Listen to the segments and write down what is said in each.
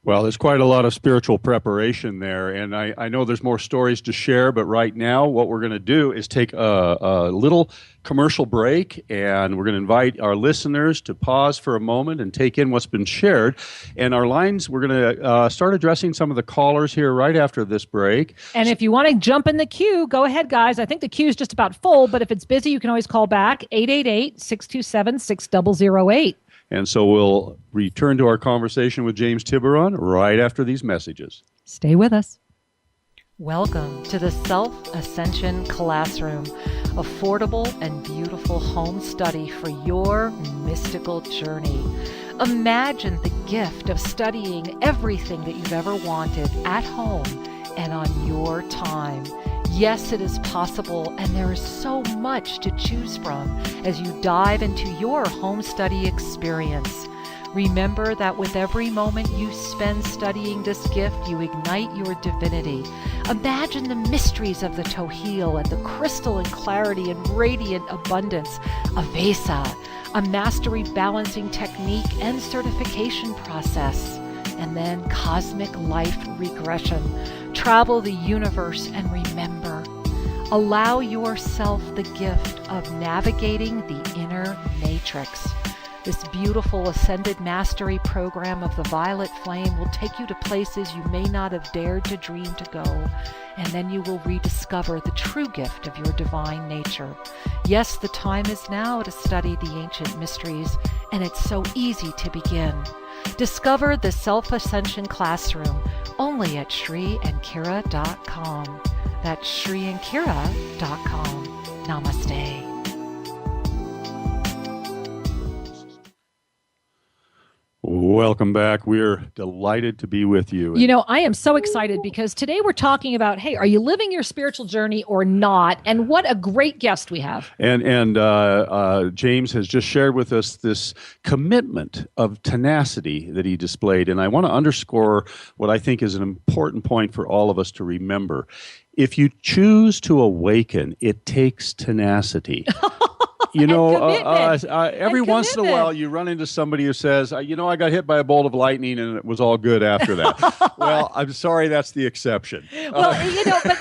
Well, there's quite a lot of spiritual preparation there, and I know there's more stories to share, but right now, what we're going to do is take a little commercial break, and we're going to invite our listeners to pause for a moment and take in what's been shared. And our lines, we're going to start addressing some of the callers here right after this break. And if you want to jump in the queue, go ahead, guys. I think the queue is just about full, but if it's busy, you can always call back 888-627-6008. And so we'll return to our conversation with James Tyberron right after these messages. Stay with us. Welcome to the Self-Ascension Classroom, affordable and beautiful home study for your mystical journey. Imagine the gift of studying everything that you've ever wanted at home and on your time. Yes, it is possible, and there is so much to choose from as you dive into your home study experience. Remember that with every moment you spend studying this gift, you ignite your divinity. Imagine the mysteries of the Tohil and the crystalline clarity and radiant abundance of Vesa, a mastery balancing technique and certification process, and then cosmic life regression. Travel the universe and remember, allow yourself the gift of navigating the inner matrix. This beautiful ascended mastery program of the violet flame will take you to places you may not have dared to dream to go, and then you will rediscover the true gift of your divine nature. Yes, the time is now to study the ancient mysteries, and it's so easy to begin. Discover the Self-Ascension Classroom only at ShriandKira.com. That's ShriandKira.com. Namaste. Welcome back. We're delighted to be with you. You know, I am so excited because today we're talking about, hey, are you living your spiritual journey or not? And what a great guest we have. And James has just shared with us this commitment of tenacity that he displayed. And I want to underscore what I think is an important point for all of us to remember. If you choose to awaken, it takes tenacity. You know, every once in a while you run into somebody who says, I got hit by a bolt of lightning and it was all good after that. Well, I'm sorry, that's the exception. Well,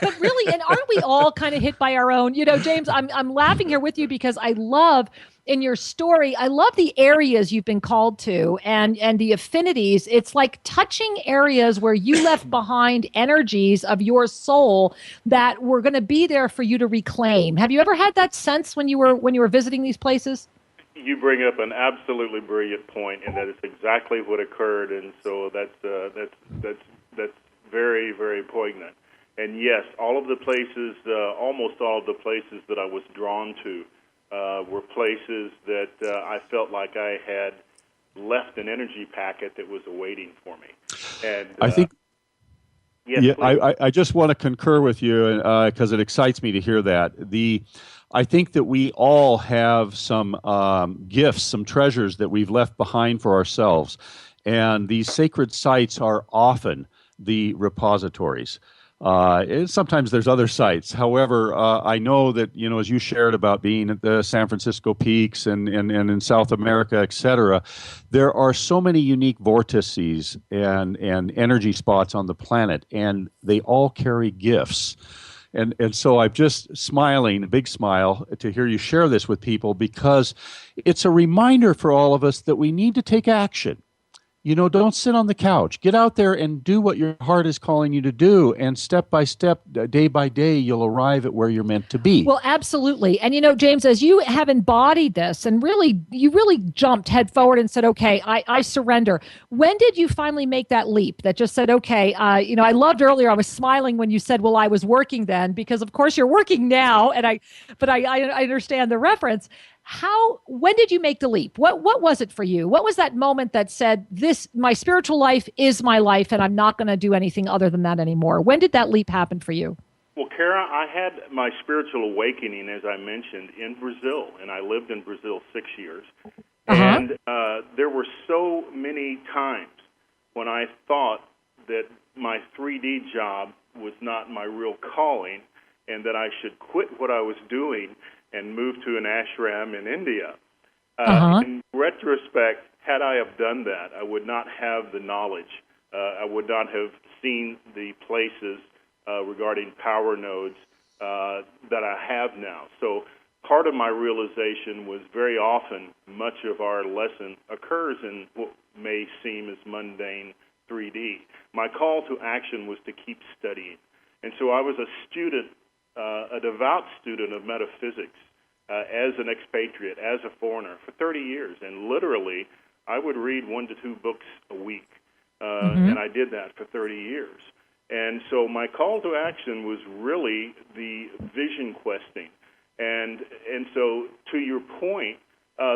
but really, and aren't we all kind of hit by our own? James, I'm laughing here with you because I love in your story, I love the areas you've been called to and the affinities. It's like touching areas where you left behind energies of your soul that were going to be there for you to reclaim. Have you ever had that sense when you were visiting these places? You bring up an absolutely brilliant point, and that is exactly what occurred. And so that's very, very poignant. And yes, all of the places, almost all of the places that I was drawn to, were places that I felt like I had left an energy packet that was awaiting for me. And I think, yes, I just want to concur with you because it excites me to hear that. I think that we all have some gifts, some treasures that we've left behind for ourselves, and these sacred sites are often the repositories. And sometimes there's other sites. However, I know that, as you shared about being at the San Francisco Peaks and in South America, et cetera, there are so many unique vortices and energy spots on the planet, and they all carry gifts. And so I'm just smiling, a big smile, to hear you share this with people because it's a reminder for all of us that we need to take action. Don't sit on the couch. Get out there and do what your heart is calling you to do. And step by step, day by day, you'll arrive at where you're meant to be. Well, absolutely. And, James, as you have embodied this and you really jumped head forward and said, okay, I surrender. When did you finally make that leap that just said, okay, I loved earlier, I was smiling when you said, well, I was working then, because of course you're working now. But I understand the reference. When did you make the leap? What was it for you? What was that moment that said, my spiritual life is my life and I'm not going to do anything other than that anymore? When did that leap happen for you? Well, Kara, I had my spiritual awakening, as I mentioned, in Brazil, and I lived in Brazil 6 years. And there were so many times when I thought that my 3D job was not my real calling and that I should quit what I was doing and move to an ashram in India. In retrospect, had I have done that, I would not have the knowledge I would not have seen the places regarding power nodes that I have now. So part of my realization was very often much of our lesson occurs in what may seem as mundane 3D. My call to action was to keep studying. And so I was a student, a devout student of metaphysics as an expatriate, as a foreigner for 30 years. And literally, I would read 1 to 2 books a week. And I did that for 30 years. And so my call to action was really the vision questing. And so to your point,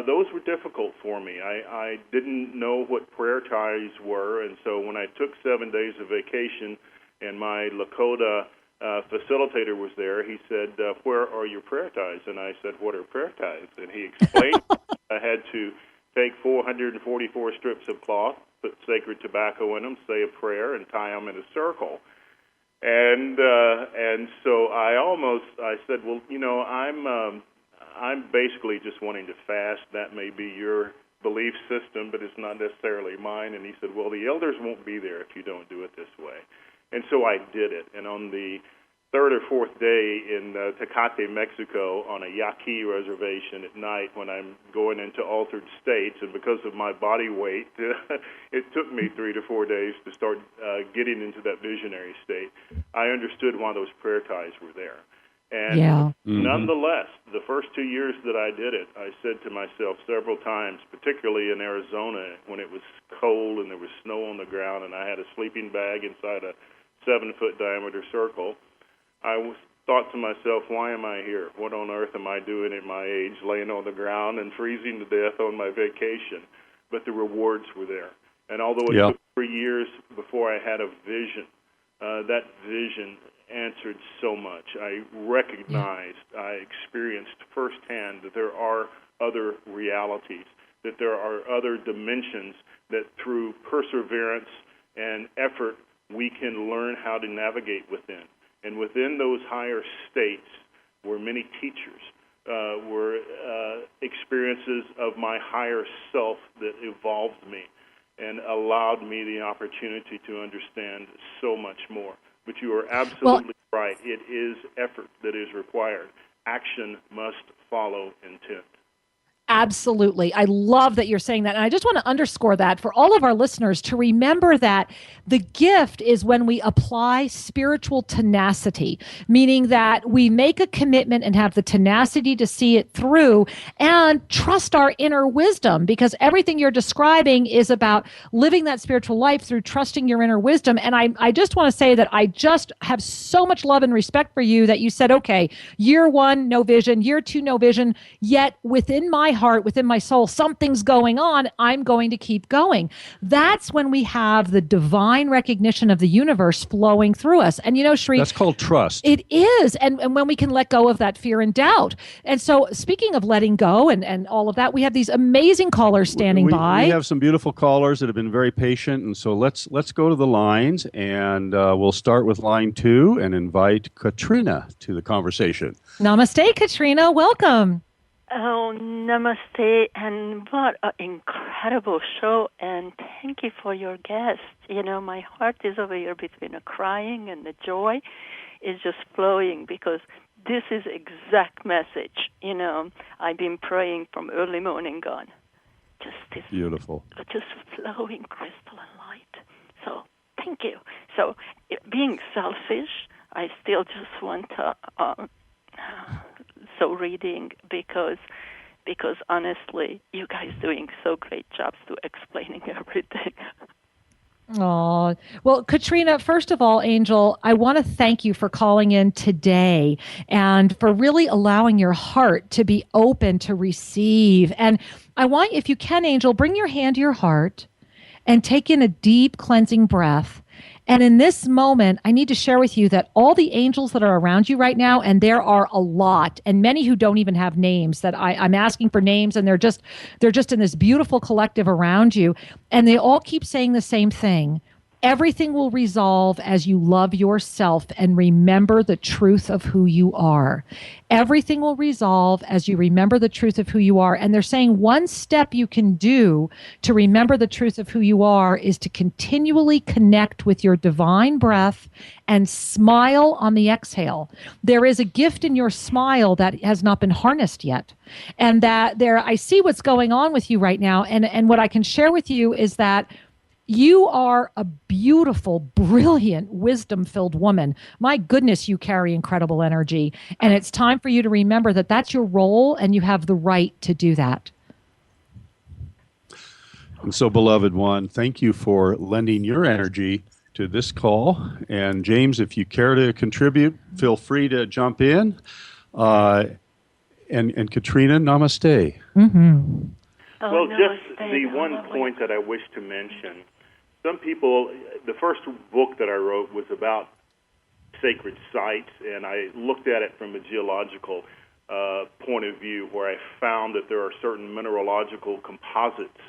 those were difficult for me. I didn't know what prayer ties were, and so when I took 7 days of vacation and my Lakota facilitator was there, he said, where are your prayer ties? And I said, what are prayer ties? And he explained I had to take 444 strips of cloth, put sacred tobacco in them, say a prayer, and tie them in a circle. And so I said, well, you know, I'm basically just wanting to fast. That may be your belief system, but it's not necessarily mine. And he said, well, the elders won't be there if you don't do it this way. And so I did it. And on the third or fourth day in Tecate, Mexico, on a Yaqui reservation at night when I'm going into altered states, and because of my body weight, it took me 3 to 4 days to start getting into that visionary state. I understood why those prayer ties were there. And nonetheless, the first 2 years that I did it, I said to myself several times, particularly in Arizona when it was cold and there was snow on the ground and I had a sleeping bag inside a 7-foot diameter circle, I thought to myself, why am I here? What on earth am I doing at my age, laying on the ground and freezing to death on my vacation? But the rewards were there. And although it took 3 years before I had a vision, that vision answered so much. I recognized, I experienced firsthand that there are other realities, that there are other dimensions that through perseverance and effort we can learn how to navigate within. And within those higher states were many teachers, were experiences of my higher self that evolved me and allowed me the opportunity to understand so much more. But you are absolutely right. It is effort that is required. Action must follow intent. Absolutely. I love that you're saying that. And I just want to underscore that for all of our listeners to remember that the gift is when we apply spiritual tenacity, meaning that we make a commitment and have the tenacity to see it through and trust our inner wisdom, because everything you're describing is about living that spiritual life through trusting your inner wisdom. And I just want to say that I just have so much love and respect for you that you said, okay, year 1, no vision, year 2, no vision, yet within my heart, within my soul, something's going on. I'm going to keep going. That's when we have the divine recognition of the universe flowing through us. And you know, Shri, that's called trust. It is. And when we can let go of that fear and doubt. And so speaking of letting go and all of that, we have these amazing callers standing by. We have some beautiful callers that have been very patient. And so let's go to the lines, and we'll start with line 2 and invite Katrina to the conversation. Namaste, Katrina. Welcome. Oh, namaste, and what an incredible show, and thank you for your guests. You know, my heart is over here between the crying and the joy is just flowing, because this is exact message. You know, I've been praying from early morning on. Just this beautiful, just flowing crystalline light. So thank you. So being selfish, I still just want to reading because honestly, you guys doing so great jobs to explaining everything. Oh, well, Katrina, first of all, Angel, I want to thank you for calling in today and for really allowing your heart to be open to receive. And I want, if you can, Angel, bring your hand to your heart and take in a deep cleansing breath. And in this moment, I need to share with you that all the angels that are around you right now, and there are a lot, and many who don't even have names, that I'm asking for names, and they're just in this beautiful collective around you, and they all keep saying the same thing. Everything will resolve as you love yourself and remember the truth of who you are. Everything will resolve as you remember the truth of who you are. And they're saying one step you can do to remember the truth of who you are is to continually connect with your divine breath and smile on the exhale. There is a gift in your smile that has not been harnessed yet. And that I see what's going on with you right now. And what I can share with you is that you are a beautiful, brilliant, wisdom-filled woman. My goodness, you carry incredible energy. And it's time for you to remember that that's your role and you have the right to do that. And so, beloved one, thank you for lending your energy to this call. And James, if you care to contribute, feel free to jump in. And Katrina, namaste. Mm-hmm. Well, just the one point that I wish to mention. Some people, the first book that I wrote was about sacred sites, and I looked at it from a geological point of view, where I found that there are certain mineralogical composites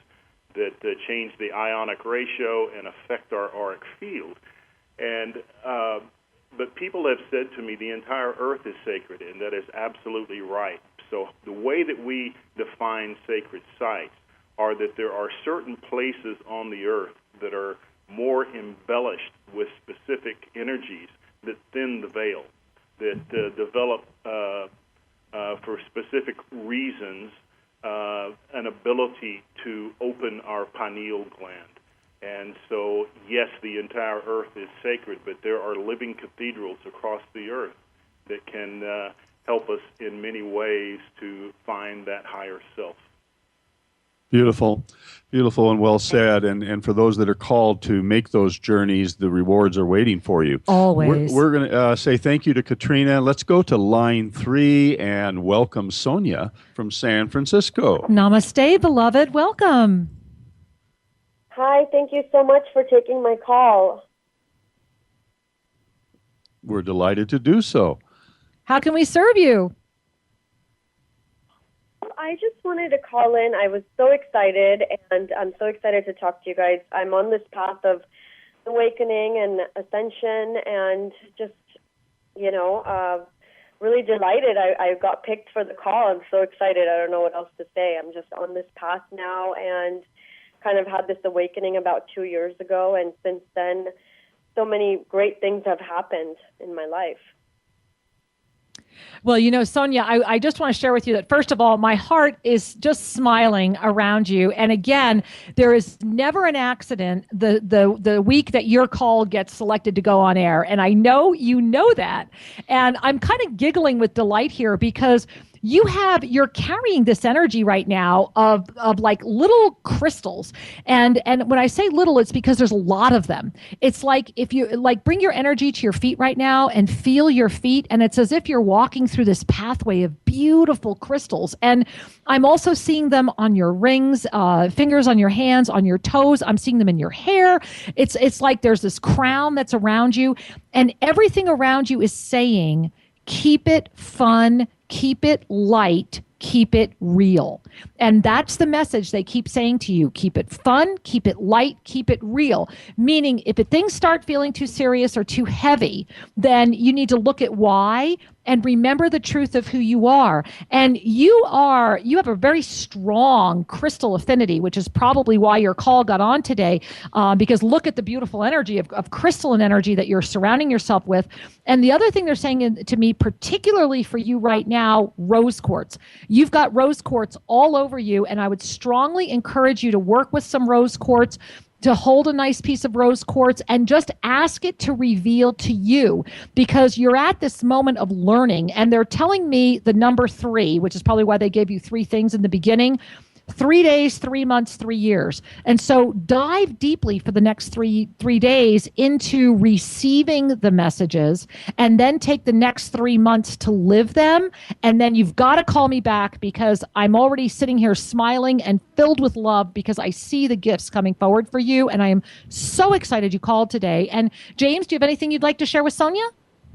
that change the ionic ratio and affect our auric field. And but people have said to me the entire earth is sacred, and that is absolutely right. So the way that we define sacred sites are that there are certain places on the earth that are more embellished with specific energies that thin the veil, that develop for specific reasons an ability to open our pineal gland. And so, yes, the entire earth is sacred, but there are living cathedrals across the earth that can help us in many ways to find that higher self. Beautiful, beautiful, and well said. And for those that are called to make those journeys, the rewards are waiting for you. Always. We're going to say thank you to Katrina. Let's go to line 3 and welcome Sonia from San Francisco. Namaste, beloved. Welcome. Hi, thank you so much for taking my call. We're delighted to do so. How can we serve you? I just wanted to call in. I was so excited, and I'm so excited to talk to you guys. I'm on this path of awakening and ascension, and just, really delighted. I got picked for the call. I'm so excited. I don't know what else to say. I'm just on this path now, and kind of had this awakening about 2 years ago, and since then, so many great things have happened in my life. Well, Sonia, I just want to share with you that, first of all, my heart is just smiling around you. And again, there is never an accident the week that your call gets selected to go on air. And I know you know that. And I'm kind of giggling with delight here because you're carrying this energy right now of like little crystals. And when I say little, it's because there's a lot of them. It's like if you bring your energy to your feet right now and feel your feet. And it's as if you're walking through this pathway of beautiful crystals. And I'm also seeing them on your rings, fingers on your hands, on your toes. I'm seeing them in your hair. It's like there's this crown that's around you, and everything around you is saying, keep it fun, keep it light, keep it real. And that's the message they keep saying to you. Keep it fun, keep it light, keep it real. Meaning if things start feeling too serious or too heavy, then you need to look at why and remember the truth of who you are. And you have a very strong crystal affinity, which is probably why your call got on today, because look at the beautiful energy of crystalline energy that you're surrounding yourself with. And the other thing they're saying to me, particularly for you right now, rose quartz. You've got rose quartz all over you, and I would strongly encourage you to work with some rose quartz, to hold a nice piece of rose quartz and just ask it to reveal to you, because you're at this moment of learning. And they're telling me the number 3, which is probably why they gave you 3 things in the beginning. 3 days, 3 months, 3 years. And so dive deeply for the next three days into receiving the messages, and then take the next 3 months to live them. And then you've got to call me back, because I'm already sitting here smiling and filled with love because I see the gifts coming forward for you. And I am so excited you called today. And James, do you have anything you'd like to share with Sonia?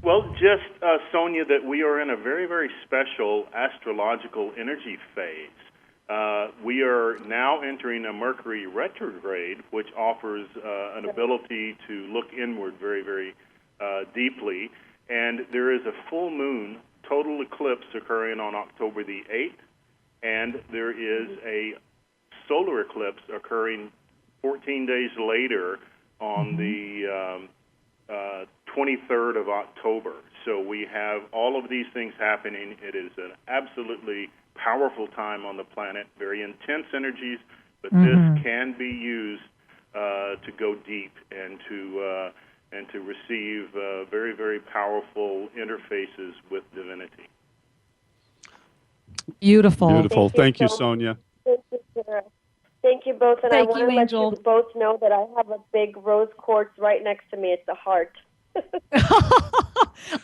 Well, just, Sonia, that we are in a very, very special astrological energy phase. We are now entering a Mercury retrograde, which offers an ability to look inward very, very deeply. And there is a full moon total eclipse occurring on October the 8th, and there is a solar eclipse occurring 14 days later on the 23rd of October. So we have all of these things happening. It is an absolutely powerful time on the planet, very intense energies, but this can be used to go deep and to receive very, very powerful interfaces with divinity. Beautiful. Thank you, Sonia. Thank you, Sarah. Thank you both, and I want to let Angel. you both know that I have a big rose quartz right next to me. It's a heart.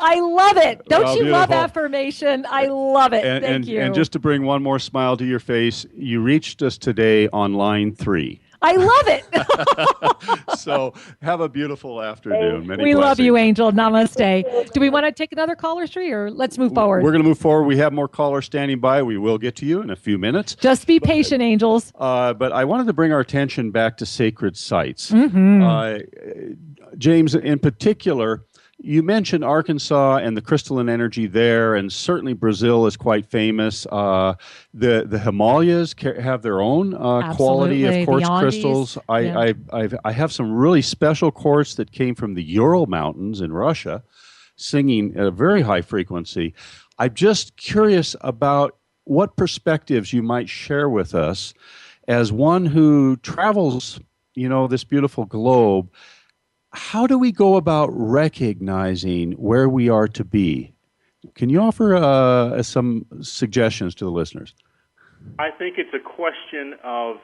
I love it. Don't you love beautiful. affirmation? I love it. Thank you. And just to bring one more smile to your face, you reached us today on line 3. I love it. So have a beautiful afternoon. Many we blessings. love you, Angel. Namaste. Do we want to take another caller, Sri, or let's move forward? We're going to move forward. We have more callers standing by. We will get to you in a few minutes. Just be patient, angels. But I wanted to bring our attention back to sacred sites. James, in particular, you mentioned Arkansas and the crystalline energy there, and certainly Brazil is quite famous. The Himalayas have their own quality of quartz crystals. I have some really special quartz that came from the Ural Mountains in Russia, singing at a very high frequency. I'm just curious about what perspectives you might share with us as one who travels, this beautiful globe. How do we go about recognizing where we are to be? Can you offer some suggestions to the listeners? I think it's a question of,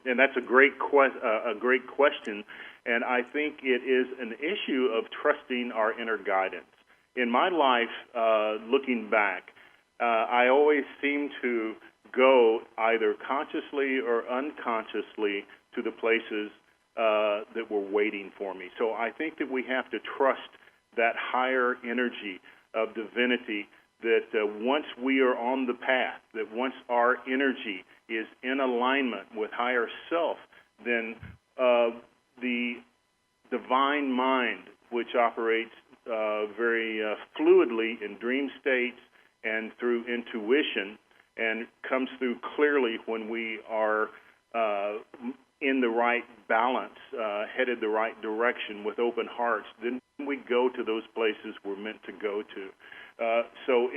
and that's a great question, and I think it is an issue of trusting our inner guidance. In my life, looking back, I always seem to go either consciously or unconsciously to the places that were waiting for me. So I think that we have to trust that higher energy of divinity, that once we are on the path, that once our energy is in alignment with higher self, then the divine mind, which operates very fluidly in dream states and through intuition, and comes through clearly when we are in the right balance, headed the right direction with open hearts, then we go to those places we're meant to go to. So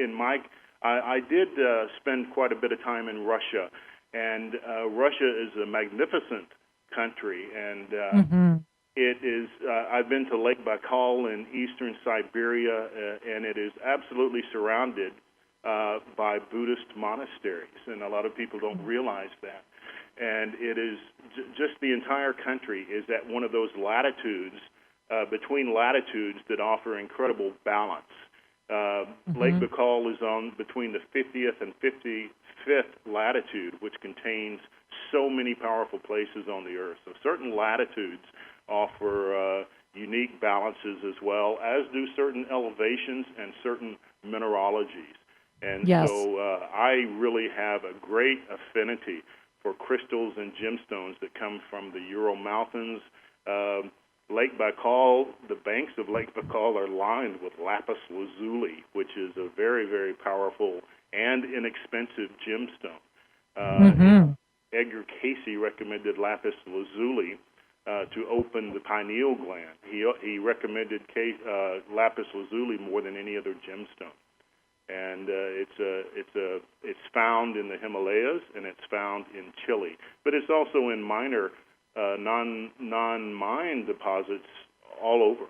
I did spend quite a bit of time in Russia, and Russia is a magnificent country, and it is. I've been to Lake Baikal in eastern Siberia, and it is absolutely surrounded by Buddhist monasteries, and a lot of people don't realize that. And it is just the entire country is at one of those latitudes, between latitudes that offer incredible balance. Lake Baikal is on between the 50th and 55th latitude, which contains so many powerful places on the earth. So certain latitudes offer unique balances as well, as do certain elevations and certain mineralogies. And so I really have a great affinity for crystals and gemstones that come from the Ural Mountains. Lake Baikal, the banks of Lake Baikal are lined with lapis lazuli, which is a very, very powerful and inexpensive gemstone. Edgar Cayce recommended lapis lazuli to open the pineal gland. He recommended lapis lazuli more than any other gemstone. And it's found in the Himalayas, and it's found in Chile, but it's also in minor non-mine deposits all over.